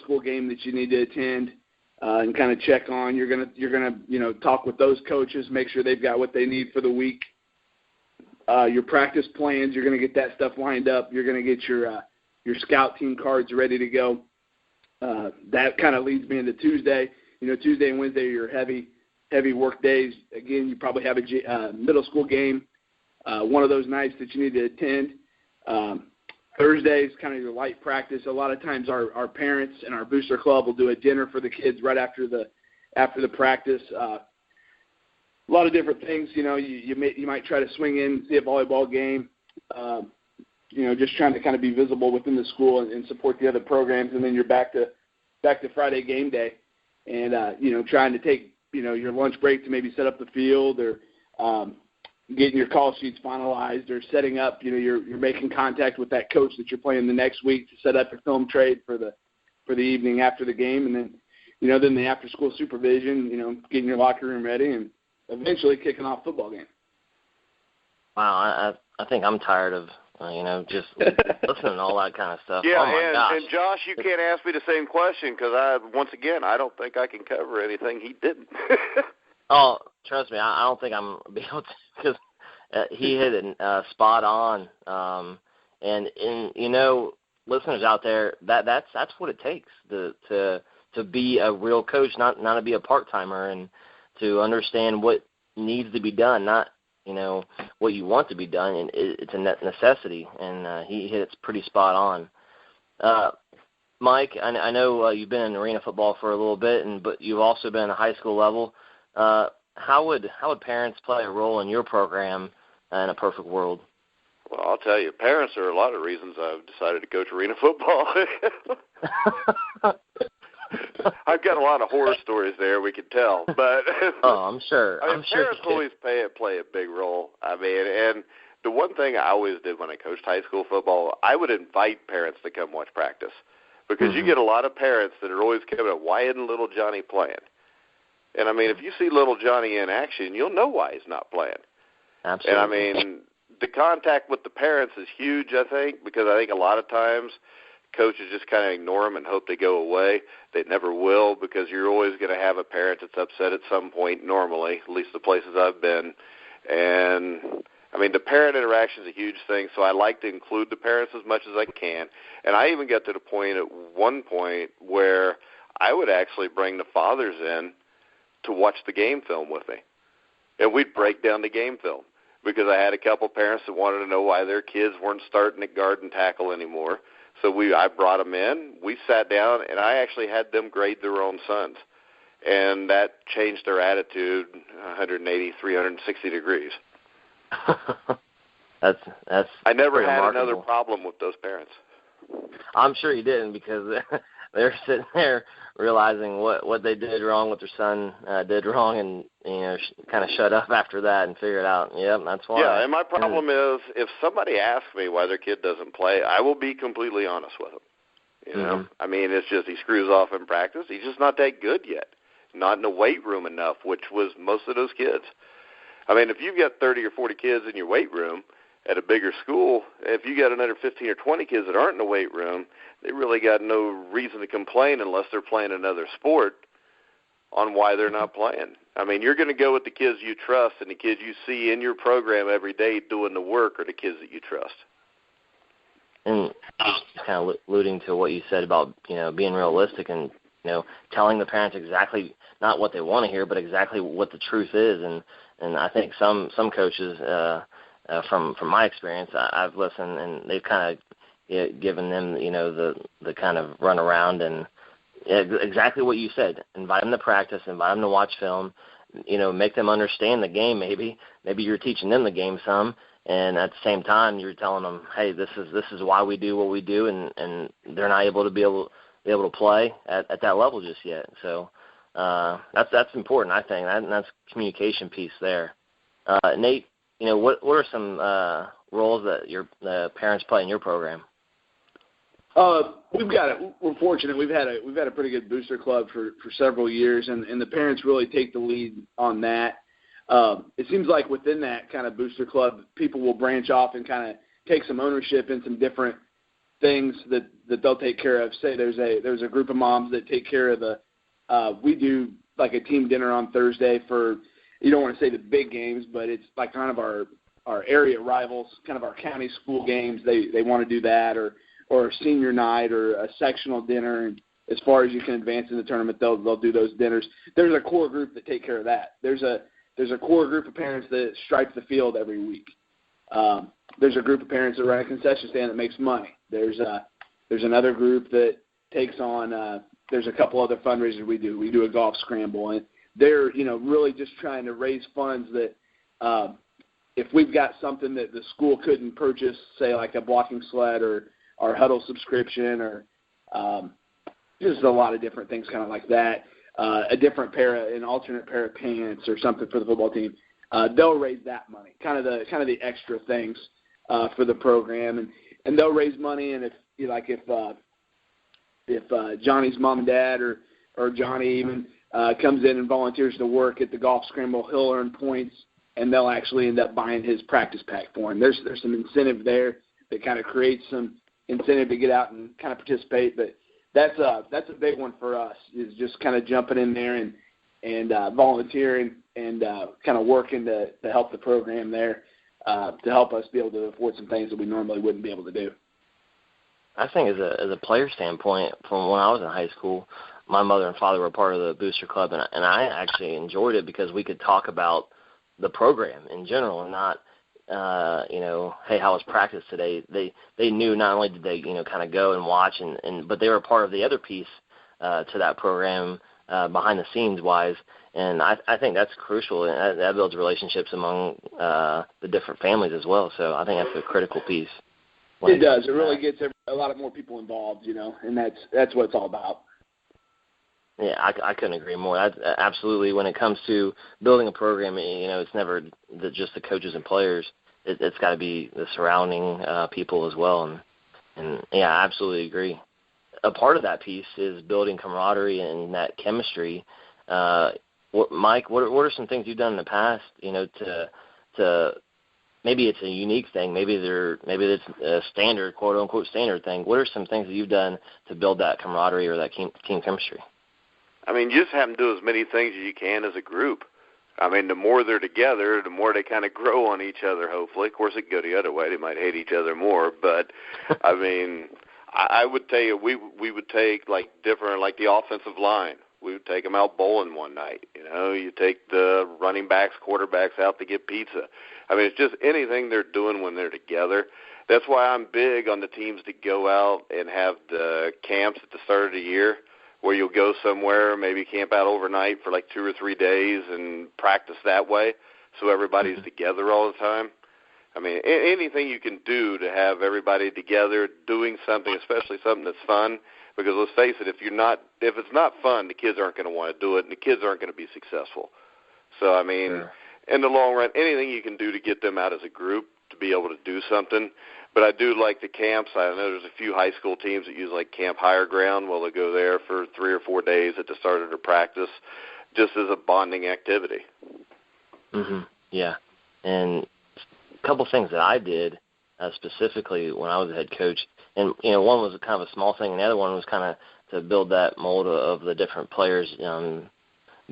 school game that you need to attend and kind of check on. You're gonna talk with those coaches, make sure they've got what they need for the week. Your practice plans, you're going to get that stuff lined up. You're going to get your scout team cards ready to go. That kind of leads me into Tuesday. Tuesday and Wednesday are your heavy work days. Again, you probably have a middle school game one of those nights that you need to attend. Thursday is kind of your light practice. A lot of times our parents and our booster club will do a dinner for the kids right after the practice. A lot of different things. You might try to swing in, see a volleyball game. Just trying to kind of be visible within the school and support the other programs, and then you're back to Friday game day, and trying to take your lunch break to maybe set up the field or getting your call sheets finalized or setting up. You're making contact with that coach that you're playing the next week to set up your film trade for the evening after the game, and then then the after school supervision. Getting your locker room ready and eventually kicking off football game. Wow, I think I'm tired of just listening to all that kind of stuff. Yeah, oh my gosh. And Josh, you can't ask me the same question because I don't think I can cover anything he didn't. Oh, trust me, I don't think I'm be able to, because he hit it spot on. And listeners out there, that's what it takes to be a real coach, not to be a part timer, and to understand what needs to be done, not what you want to be done, and it's a necessity, and he hit it pretty spot on. Mike, I know you've been in arena football for a little bit, but you've also been at a high school level. How would parents play a role in your program in a perfect world? Well, I'll tell you, parents are a lot of reasons I've decided to coach arena football. I've got a lot of horror stories there we could tell, but I'm sure. Parents always play a big role. And the one thing I always did when I coached high school football, I would invite parents to come watch practice, because you get a lot of parents that are always coming up, why isn't little Johnny playing? And if you see little Johnny in action, you'll know why he's not playing. Absolutely. And the contact with the parents is huge, I think, because I think a lot of times coaches just kind of ignore them and hope they go away. They never will, because you're always going to have a parent that's upset at some point normally, at least the places I've been. And, the parent interaction is a huge thing, so I like to include the parents as much as I can. And I even got to the point at one point where I would actually bring the fathers in to watch the game film with me. And we'd break down the game film, because I had a couple parents that wanted to know why their kids weren't starting at guard and tackle anymore. So I brought them in, we sat down, and I actually had them grade their own sons. And that changed their attitude 180, 360 degrees. That's I never had remarkable. another problem with those parents. I'm sure you didn't, because they're sitting there realizing what they did wrong, what their son did wrong, and kind of shut up after that and figure it out. Yep, that's why. Yeah, and my problem is, if somebody asks me why their kid doesn't play, I will be completely honest with them. It's just he screws off in practice. He's just not that good yet. Not in the weight room enough, which was most of those kids. If you've got 30 or 40 kids in your weight room at a bigger school, if you got another 15 or 20 kids that aren't in the weight room, they really got no reason to complain unless they're playing another sport on why they're not playing. You're going to go with the kids you trust, and the kids you see in your program every day doing the work are the kids that you trust. And kind of alluding to what you said about, being realistic and, telling the parents exactly not what they want to hear, but exactly what the truth is. And I think some coaches, from my experience, I've listened, and they've kind of given them, the kind of run around, and exactly what you said. Invite them to practice, invite them to watch film, make them understand the game. Maybe you're teaching them the game some, and at the same time you're telling them, hey, this is why we do what we do, and they're not able to play at that level just yet. So that's important, I think, and that's communication piece there. Nate, what are some roles that your parents play in your program? We're fortunate. We've had a pretty good booster club for several years, and the parents really take the lead on that. It seems like within that kind of booster club, people will branch off and kind of take some ownership in some different things that they'll take care of. Say there's a group of moms that take care of the we do like a team dinner on Thursday for, you don't want to say the big games, but it's like kind of our area rivals, kind of our county school games. They want to do that, or a senior night, or a sectional dinner. And as far as you can advance in the tournament, they'll do those dinners. There's a core group that take care of that. There's a core group of parents that stripe the field every week. There's a group of parents that run a concession stand that makes money. There's another group that takes on. There's a couple other fundraisers we do. We do a golf scramble, and they're really just trying to raise funds that if we've got something that the school couldn't purchase, say like a blocking sled or our huddle subscription, or just a lot of different things kind of like that, an alternate pair of pants or something for the football team, they'll raise that money, kind of the extra things for the program, and they'll raise money. And if Johnny's mom and dad or Johnny even comes in and volunteers to work at the golf scramble, he'll earn points, and they'll actually end up buying his practice pack for him. There's some incentive there that kind of creates some incentive to get out and kind of participate. But that's a big one for us, is just kind of jumping in there and volunteering and kind of working to help the program there, to help us be able to afford some things that we normally wouldn't be able to do. I think as a player standpoint, from when I was in high school, my mother and father were part of the Booster Club, and I actually enjoyed it because we could talk about the program in general and not, hey, how was practice today? They knew not only did they, kind of go and watch, but they were part of the other piece to that program behind the scenes wise, and I think that's crucial, and that builds relationships among the different families as well. So I think that's a critical piece. It does. It really gets a lot more people involved, and that's what it's all about. Yeah, I couldn't agree more. That's absolutely, when it comes to building a program, it's never just the coaches and players. It's got to be the surrounding people as well. And yeah, I absolutely agree. A part of that piece is building camaraderie and that chemistry. Mike, what are some things you've done in the past, to maybe it's a unique thing, maybe it's a standard, quote unquote standard thing. What are some things that you've done to build that camaraderie or that team chemistry? I mean, you just have to do as many things as you can as a group. I mean, the more they're together, the more they kind of grow on each other, hopefully. Of course, it could go the other way. They might hate each other more. But, I mean, I would tell you, we would take, like the offensive line. We would take them out bowling one night. You take the running backs, quarterbacks out to get pizza. I mean, it's just anything they're doing when they're together. That's why I'm big on the teams that go out and have the camps at the start of the year, where you'll go somewhere, maybe camp out overnight for like 2 or 3 days and practice that way so everybody's together all the time. I mean, anything you can do to have everybody together doing something, especially something that's fun, because let's face it, if it's not fun, the kids aren't going to want to do it, and the kids aren't going to be successful. So, I mean, in the long run, anything you can do to get them out as a group to be able to do something. But I do like the camps. I know there's a few high school teams that use like Camp Higher Ground. Well, they go there for 3 or 4 days at the start of their practice, just as a bonding activity. Yeah, and a couple things that I did specifically when I was a head coach, and one was kind of a small thing, and the other one was kind of to build that mold of the different players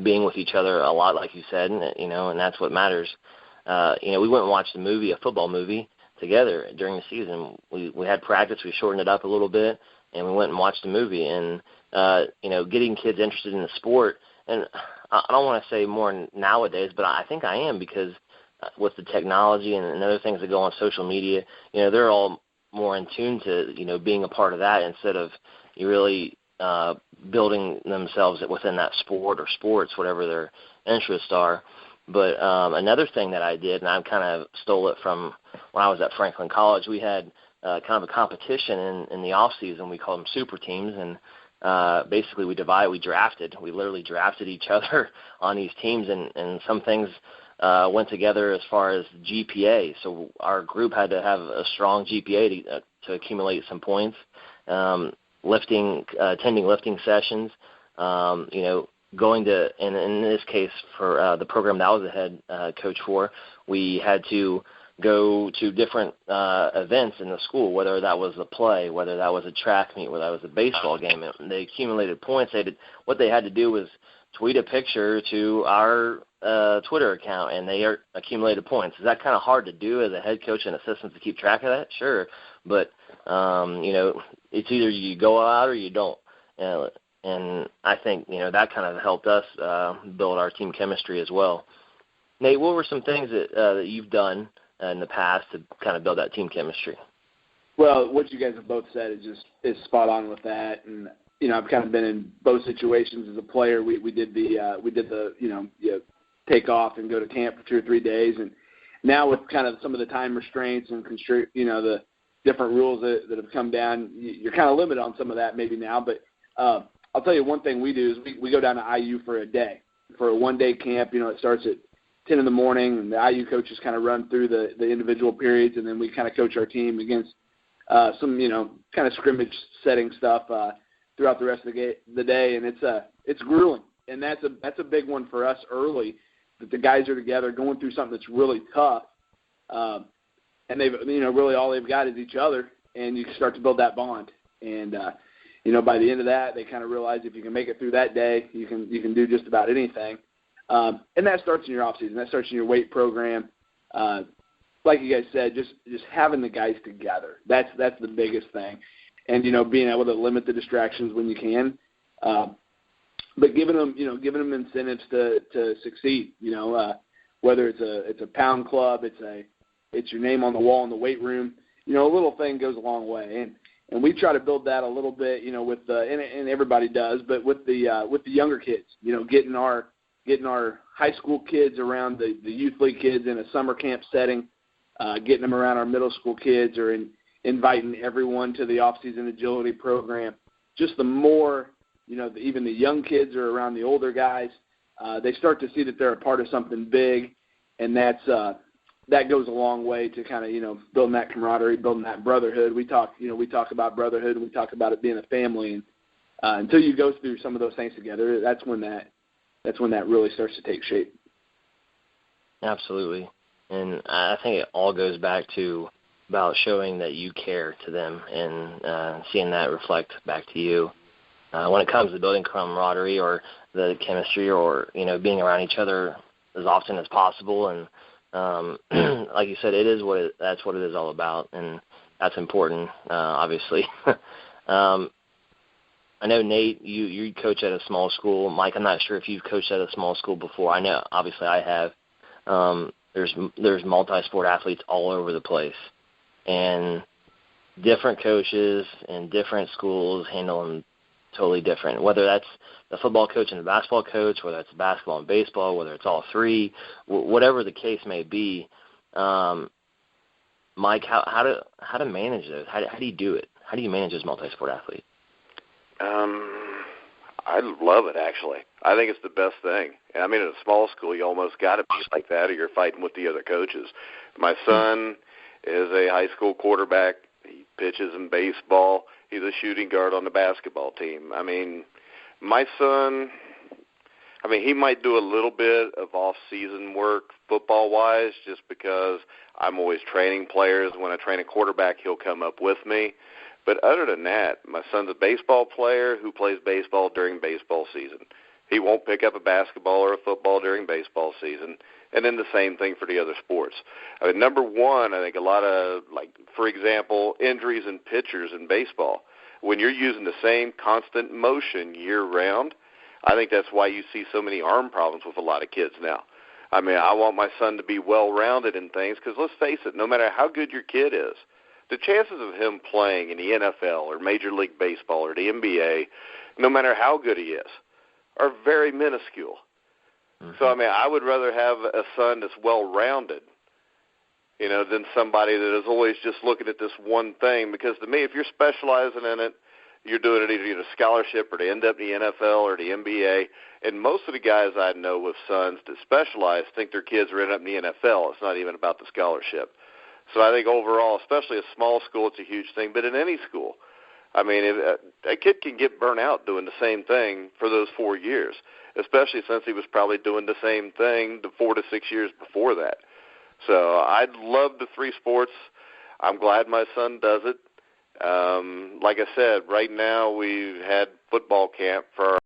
being with each other a lot, like you said, and that's what matters. We went and watched a football movie together during the season. We had practice, we shortened it up a little bit, and we went and watched a movie. And getting kids interested in the sport, and I don't want to say more nowadays, but I think I am, because with the technology and other things that go on social media, they're all more in tune to being a part of that, instead of really building themselves within that sport or sports, whatever their interests are. But another thing that I did, and I kind of stole it from when I was at Franklin College, we had kind of a competition in the off season. We called them super teams, and basically we drafted. We literally drafted each other on these teams, and some things went together as far as GPA. So our group had to have a strong GPA to accumulate some points. Attending lifting sessions, going to, and in this case for the program that I was the head coach for, we had to go to different events in the school, whether that was a play, whether that was a track meet, whether that was a baseball game. And they accumulated points. What they had to do was tweet a picture to our Twitter account, and they accumulated points. Is that kind of hard to do as a head coach and assistant to keep track of that? Sure. But, it's either you go out or you don't. And I think, that kind of helped us build our team chemistry as well. Nate, what were some things that you've done in the past to kind of build that team chemistry? Well, what you guys have both said is spot on with that. And, I've kind of been in both situations as a player. We did the you take off and go to camp for 2 or 3 days. And now with kind of some of the time restraints and the different rules that have come down, you're kind of limited on some of that maybe now. But I'll tell you one thing we do is we go down to IU for a day, for a one-day camp. It starts at 10 in the morning, and the IU coaches kind of run through the individual periods, and then we kind of coach our team against some, kind of scrimmage setting stuff throughout the rest of the day, and it's grueling. And that's a big one for us early, that the guys are together going through something that's really tough, and they've, really all they've got is each other, and you start to build that bond. And, by the end of that, they kind of realize if you can make it through that day, you can do just about anything. And that starts in your offseason. That starts in your weight program. Like you guys said, just having the guys together. That's the biggest thing. And, being able to limit the distractions when you can. But giving them incentives to succeed, whether it's a pound club, it's your name on the wall in the weight room, a little thing goes a long way. And we try to build that a little bit, with and everybody does, but with the younger kids, getting our high school kids around the youth league kids in a summer camp setting, getting them around our middle school kids, or inviting everyone to the off-season agility program. Just the more, even the young kids are around the older guys, they start to see that they're a part of something big, and that goes a long way to kind of, building that camaraderie, building that brotherhood. We talk about brotherhood, and we talk about it being a family, and until you go through some of those things together, that's when that really starts to take shape. Absolutely. And I think it all goes back to about showing that you care to them and seeing that reflect back to you. When it comes to building camaraderie or the chemistry or, being around each other as often as possible. And like you said, that's what it is all about. And that's important, obviously. I know, Nate, you coach at a small school. Mike, I'm not sure if you've coached at a small school before. I know, obviously, I have. There's multi-sport athletes all over the place, and different coaches and different schools handle them totally different. Whether that's the football coach and the basketball coach, whether it's basketball and baseball, whether it's all three, whatever the case may be. Mike, how to manage those? How do you do it? How do you manage those multi-sport athletes? I love it, actually. I think it's the best thing. And I mean, at a small school, you almost got to be like that, or you're fighting with the other coaches. My son is a high school quarterback. He pitches in baseball. He's a shooting guard on the basketball team. I mean, my son, he might do a little bit of off-season work football-wise just because I'm always training players. When I train a quarterback, he'll come up with me. But other than that, my son's a baseball player who plays baseball during baseball season. He won't pick up a basketball or a football during baseball season. And then the same thing for the other sports. Number one, I think a lot of, for example, injuries in pitchers in baseball. When you're using the same constant motion year-round, I think that's why you see so many arm problems with a lot of kids now. I want my son to be well-rounded in things because, let's face it, no matter how good your kid is, the chances of him playing in the NFL or Major League Baseball or the NBA, no matter how good he is, are very minuscule. Mm-hmm. So, I would rather have a son that's well-rounded, than somebody that is always just looking at this one thing. Because to me, if you're specializing in it, you're doing it either a scholarship or to end up in the NFL or the NBA. And most of the guys I know with sons that specialize think their kids are ending up in the NFL. It's not even about the scholarship. So I think overall, especially a small school, it's a huge thing. But in any school, if a kid can get burnt out doing the same thing for those 4 years, especially since he was probably doing the same thing the 4 to 6 years before that. So I love the 3 sports. I'm glad my son does it. Like I said, right now we've had football camp for